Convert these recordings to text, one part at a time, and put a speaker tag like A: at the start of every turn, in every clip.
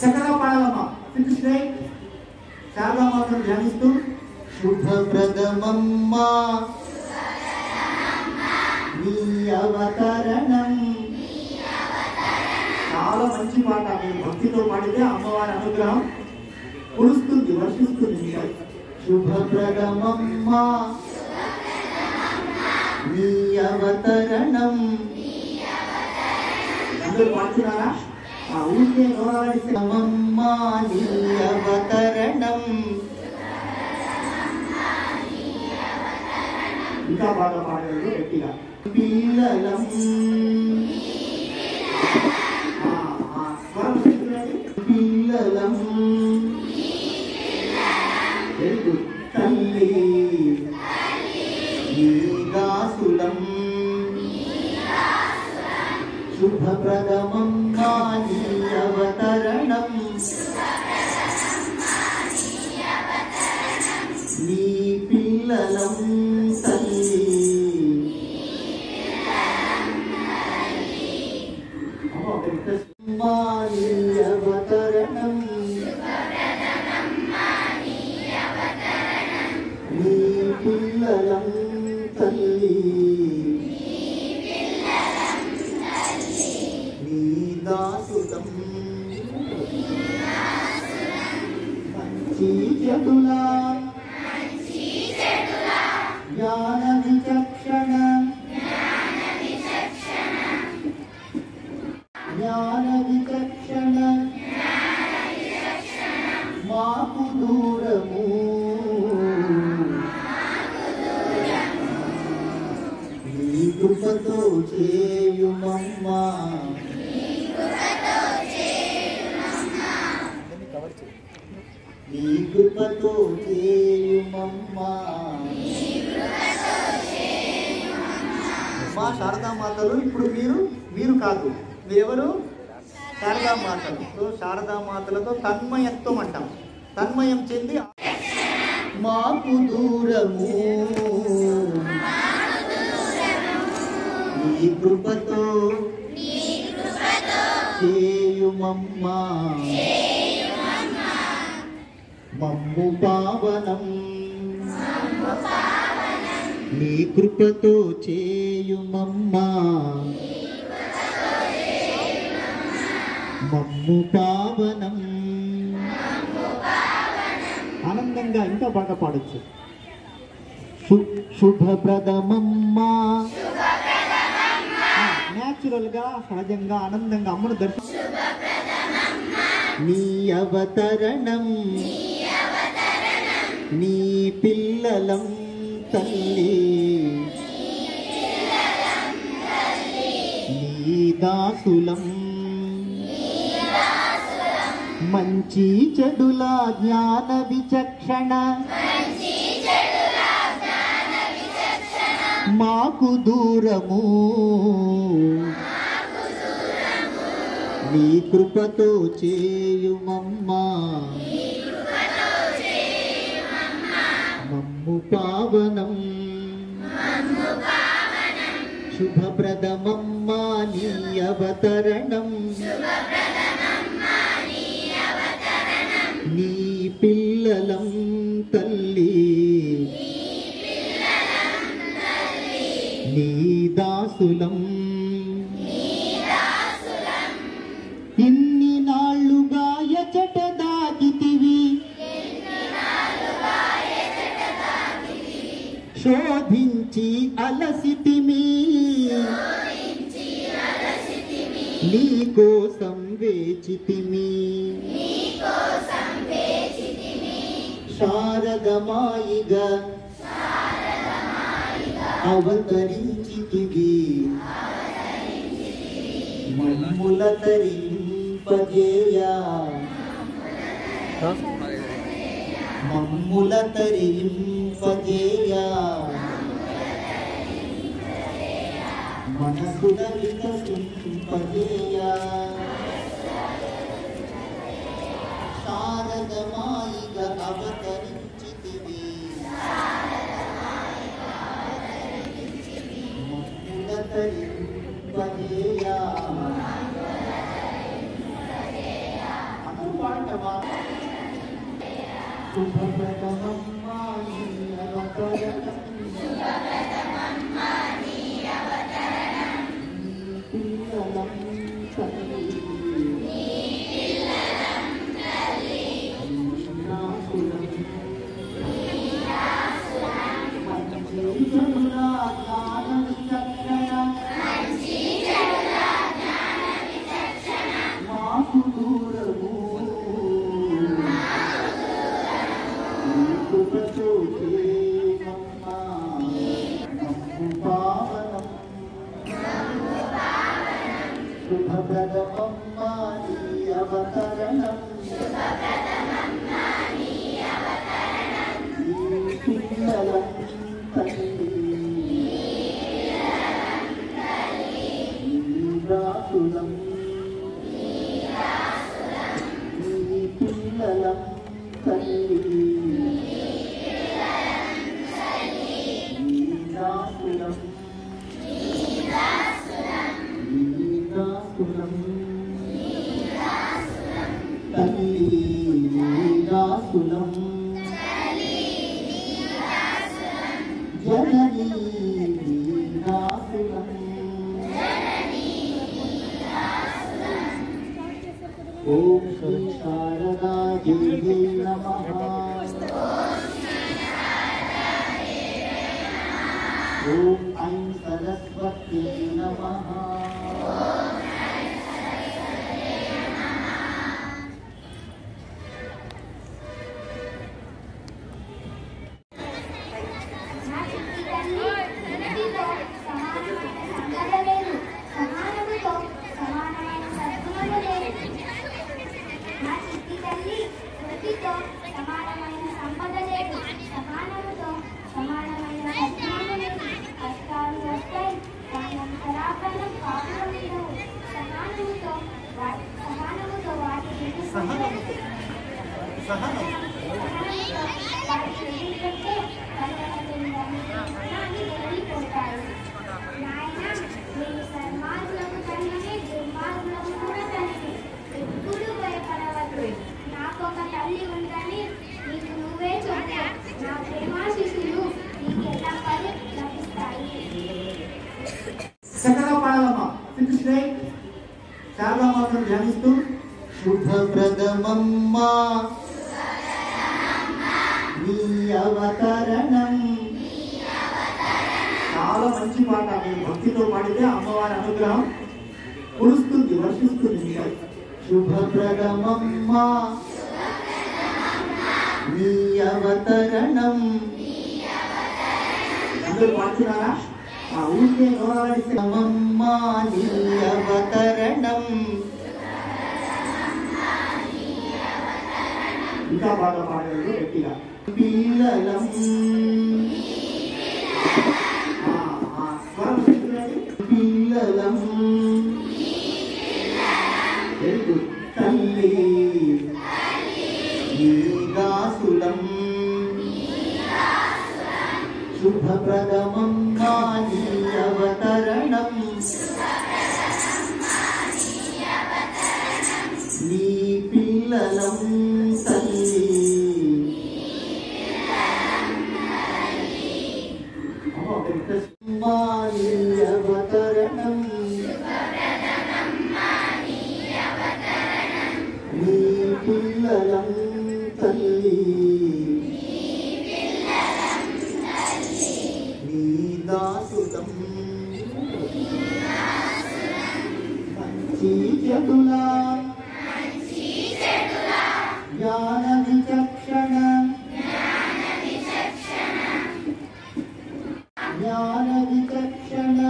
A: చక్కగా పాడాలమ్మా. 6 స్ట్రైట్ శారదామాతను ధ్యానిస్తూ శుభప్రదమమ్మ నీ అవతరణం. చాలా మంచి పాట. మీరు భక్తితో పాడితే అమ్మవారి అనుగ్రహం కురుస్తుంది, వర్షిస్తుంది. శుభప్రదమమ్మ నీ అవతరణం. అందరూ పాడుతున్నారా? ఊరికే అమ్మ నీ అవతరణం. ఇంకా బాగా పాడలేదు గట్టిగా. పిల్లలం పిల్లలం తల్లి నీ దాసులం. శుభప్రదమమ్మ నీ అవతరణం. నీ పిల్లలం తల్లి. నీ అవతరణం. నీ పిల్లలం తల్లి. నీ దాసులం. మంచి చెడులా జ్ఞాన విచక్షణ జ్ఞాన విచక్షణ మాకు దూరము. నీ కృపతో చేయుమమ్మా. నీ కృపతో చేయుమమ్మా. మా శారదామాతలు ఇప్పుడు మీరు కాదు, మీరెవరు? శారదామాతలు. సో శారదామాతలతో తన్మయత్వం అంటాం. తన్మయం చెంది మాకు దూరము నీ కృపతో చేయుమమ్మా. మమ్ము పావనం నీ కృపతో చేయుమమ్మా. మమ్ము పావనం. ఆనందంగా ఇంకా బాగా పాడొచ్చు. శుభప్రదమమ్మా. న్యాచురల్ గా సహజంగా ఆనందంగా అమ్మను దర్శనం. నీ అవతరణం. నీ పిల్లలం తల్లి. నీ దాసులం. మంచి చెడులా జ్ఞాన విచక్షణ మాకు దూరము. నీ కృపతో చేయుమమ్మా. మమ్ము పావనం. శుభప్రదమమ్మా నీ అవతరణం. నీ పిల్లలం తల్లి. నీ దాసులం. ఇన్ని నాళ్ళుగా ఎచట దాగితివి. శోధించి అలసితిమి. నీ కోసం వేచితిమి. శారదమాయిగా అవతరించితివి. మమ్ముల తరింపజేయా. మమ్ముల తరింపజేయా. మనసుల వికసింపజేయా. శారదమాయిగా అవతరించితివి. మమ్ముల తరింపజేయా. ओम श्री शारदा देवी नमः। ओम ऐं सरस्वती नमः। ధ్యానిస్తూ శుభప్రదమమ్మా నీ అవతరణం. చాలా మంచి పాట. మీరు భక్తితో పాడితే అమ్మవారి అనుగ్రహం కురుస్తుంది, వర్షిస్తుంది. శుభప్రదమమ్మా నీ అవతరణం. అందరూ పాడుతున్నారా? ఊరికే నోరాడిస్తేమమ్మా నీ అవతరణం. ఇంకా బాగా పాడారు గట్టిగా. పిల్లలం పిల్లలం తల్లి దాసులం. శుభప్రదమమ్మా నీ అవతరణం. నీ పిల్లలం తల్లి. అమ్మా నీ అవతరణం. నీ పిల్లలం తల్లి. నీ దాసులం. మంచి చెడులా జ్ఞాన విచక్షణ జ్ఞాన విచక్షణ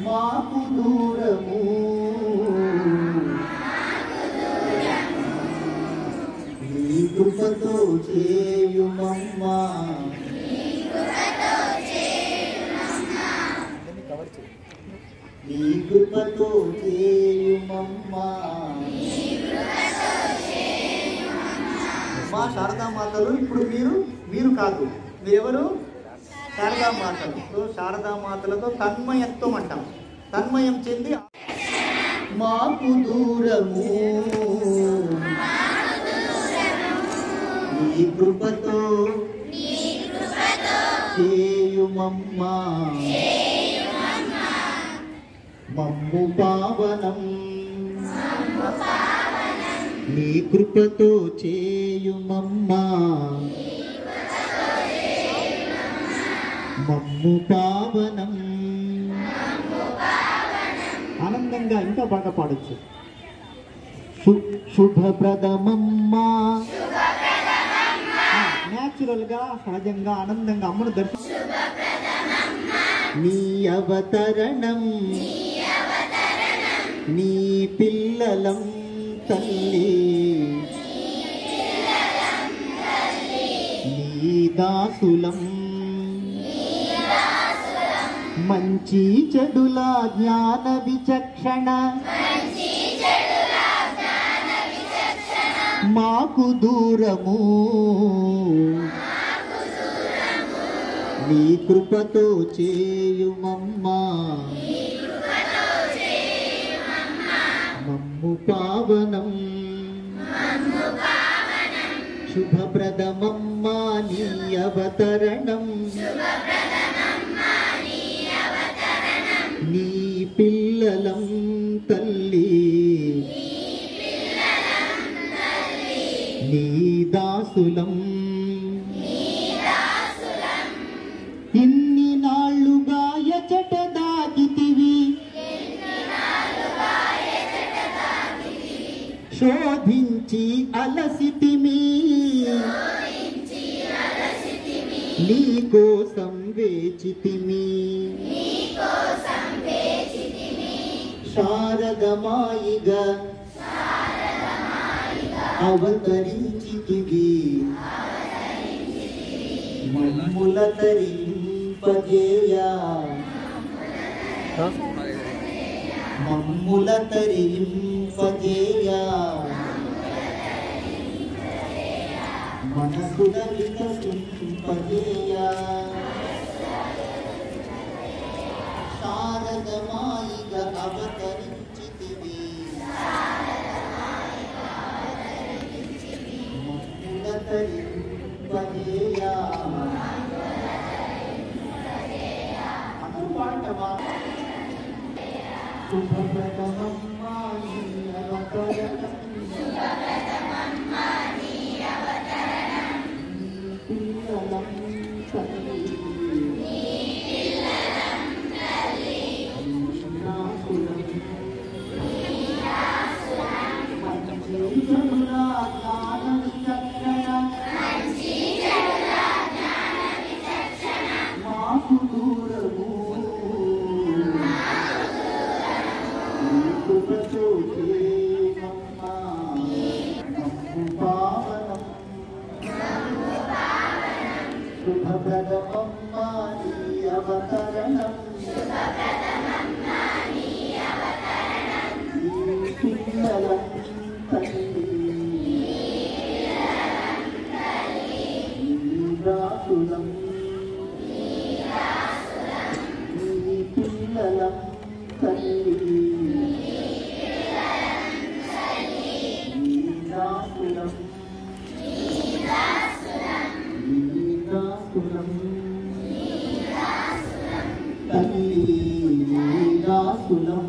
A: మాకు దూరము. నీ కృపతో చేయుమమ్మా. నీ కృపతో చేయుమమ్మా. మా శారదామాతలు ఇప్పుడు మీరు కాదు, మీరెవరు? శారదామాతలు. సో శారదామాతలతో తన్మయత్వం అంటాం. తన్మయం చెంది మాకు దూరము కృపతో చేయుమమ్మా మమ్ము పావనం నీ కృపతో చేయుమమ్మా మమ్ము పావనం. ఆనందంగా ఇంకా బాగా పాడొచ్చు. శుభప్రదమమ్మా న్యాచురల్ గా సహజంగా ఆనందంగా అమ్మను దర్శనం. నీ అవతరణం నీ పిల్లలం తల్లి నీ దాసులం మంచి చెడుల జ్ఞాన విచక్షణ మాకు దూరము నీ కృపతో చేయుమమ్మా మమ్ము పావనం. శుభప్రదమమ్మా నీ అవతరణం నీ పిల్లలం తల్లి నీ దాసులం ఇన్ని నాళ్ళుగా ఎచట దాగితివి శోధించి అలసితిమి నీ కోసం వేచితిమి శారదమాయిగా అవతరించితివి మమ్ముల తరింపజేయ మమ్ముల తరింపజేయ మనసుల వికసింపజేయ శారదమాయిగా అవతరించితివి మమ్ముల తరింపజేయ అనుపాటమా శుభప్రదమమ్మా నీ అవతరణం పిల్లలం తల్లి మాకు దూరము కృపతో చేయుమమ్మా మమ్ము పావనం. శుభప్రదమమ్మా నీ అవతరణం నీ పిల్లలం తల్లి నీ దాసులం నీ పిల్లలం తల్లి నీ దాసులం నీ దాసులం తల్లి నీ దాసులం